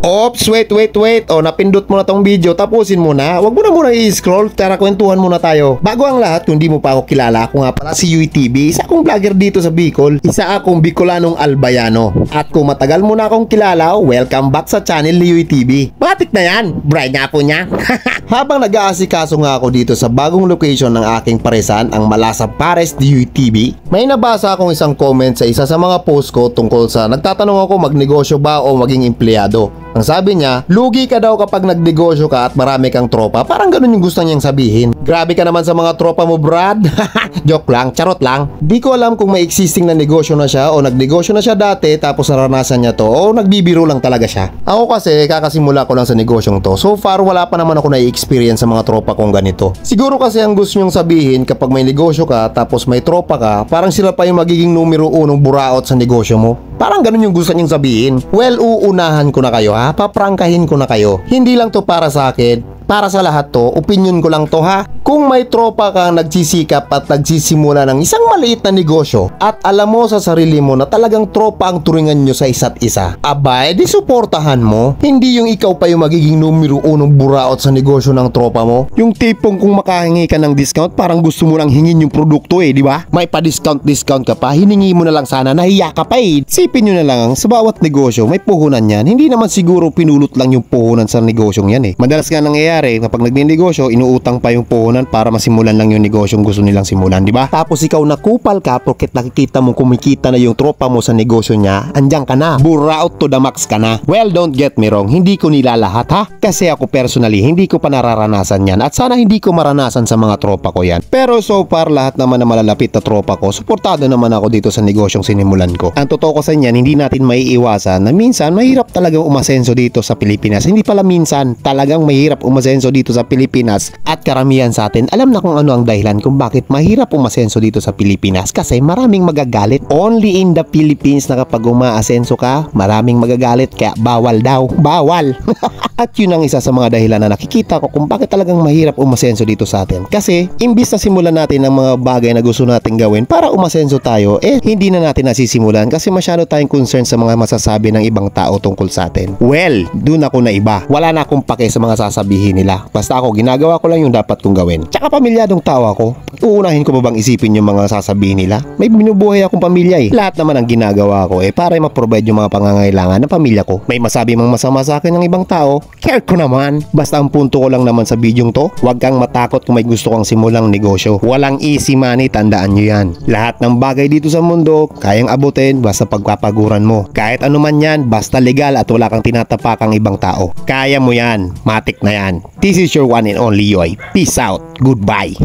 Ops, wait. O, napindot mo na tong video, tapusin mo na. Huwag mo na muna i-scroll, tara kwentuhan muna tayo. Bago ang lahat, kung di mo pa ako kilala, ako nga pala si UTV, isa akong vlogger dito sa Bicol, isa akong Bicolanong Albayano. At kung matagal mo na akong kilala, welcome back sa channel ni UTV. Matik na yan, bright nga po niya. Habang nag-aasikaso nga ako dito sa bagong location ng aking paresan, ang Malasa Pares di UTV, may nabasa akong isang comment sa isa sa mga post ko tungkol sa nagtatanong ako magnegosyo ba o maging empleyado. Ang sabi niya, lugi ka daw kapag nagnegosyo ka at marami kang tropa. Parang ganun yung gusto niyang sabihin. Grabe ka naman sa mga tropa mo, Brad. Joke lang, charot lang. Di ko alam kung may existing na negosyo na siya o nagnegosyo na siya dati tapos naranasan niya to o nagbibiro lang talaga siya. Ako kasi kakasimula ko lang sa negosyong to. So far wala pa naman ako na-experience sa mga tropa kong ganito. Siguro kasi ang gusto niyong sabihin kapag may negosyo ka tapos may tropa ka, parang sila pa yung magiging numero unong buraot sa negosyo mo. Parang ganun yung gusto niyong sabihin. Well, uunahan ko na kayo ha. Paprangkahin ko na kayo. Hindi lang to para sa akin. Para sa lahat to, opinion ko lang to ha. Kung may tropa kang nagsisikap at nagsisimula ng isang maliit na negosyo at alam mo sa sarili mo na talagang tropa ang turingan nyo sa isa't isa, abay, di suportahan mo. Hindi yung ikaw pa yung magiging numero unong buraot sa negosyo ng tropa mo. Yung tipong kung makahingi ka ng discount, parang gusto mo lang hingin yung produkto di ba? May pa-discount ka pa, hiningi mo na lang sana, nahiya ka pa Sipin nyo na lang, sa bawat negosyo, may puhunan yan. Hindi naman siguro pinulot lang yung puhunan sa negosyong yan Madalas nga nangyayari, kapag nagnenegosyo, inuutang pa yung puhunan para masimulan lang yung negosyong gusto nilang simulan, di ba? Tapos ikaw nakupal ka porket nakikita mo kumikita na yung tropa mo sa negosyo niya, andyan ka na. Buraot to the max ka na. Well, don't get me wrong, hindi ko nilalahat ha. Kasi ako personally, hindi ko pa nararanasan yan at sana hindi ko maranasan sa mga tropa ko yan. Pero so far, lahat naman na malalapit na tropa ko, suportado naman ako dito sa negosyong sinimulan ko. Ang totoo kasi niyan, hindi natin maiiwasan na minsan mahirap talagang umasenso dito sa Pilipinas. Hindi pala minsan, talagang mahirap umasenso dito sa Pilipinas at karamihan sa atin alam na kung ano ang dahilan kung bakit mahirap umasenso dito sa Pilipinas kasi maraming magagalit. Only in the Philippines na kapag umaasenso ka, maraming magagalit kaya bawal daw. Bawal! At yun ang isa sa mga dahilan na nakikita ko kung bakit talagang mahirap umasenso dito sa atin. Kasi imbis na simulan natin ang mga bagay na gusto natin gawin para umasenso tayo, hindi na natin nasisimulan kasi masyado tayong concerned sa mga masasabi ng ibang tao tungkol sa atin. Well, dun ako na iba. Wala na akong pake sa mga sasabihin nila. Basta ako, ginagawa ko lang yung dapat kong gawin. Tsaka pamilyadong tao ako. Uunahin ko ba bang isipin yung mga sasabihin nila? May binubuhay akong pamilya Lahat naman ang ginagawa ko para ma-provide yung mga pangangailangan ng pamilya ko. May masabi mang masama sa akin ng ibang tao, care ko naman. Basta ang punto ko lang naman sa bidyong to, huwag kang matakot kung may gusto kang simulang negosyo. Walang easy money, tandaan nyo yan. Lahat ng bagay dito sa mundo, kayang abutin basta pagpapaguran mo. Kahit ano man yan, basta legal at wala kang tinatapakang ibang tao. Kaya mo yan. Matik na yan. This is your one and only Yoy. Peace out. Goodbye.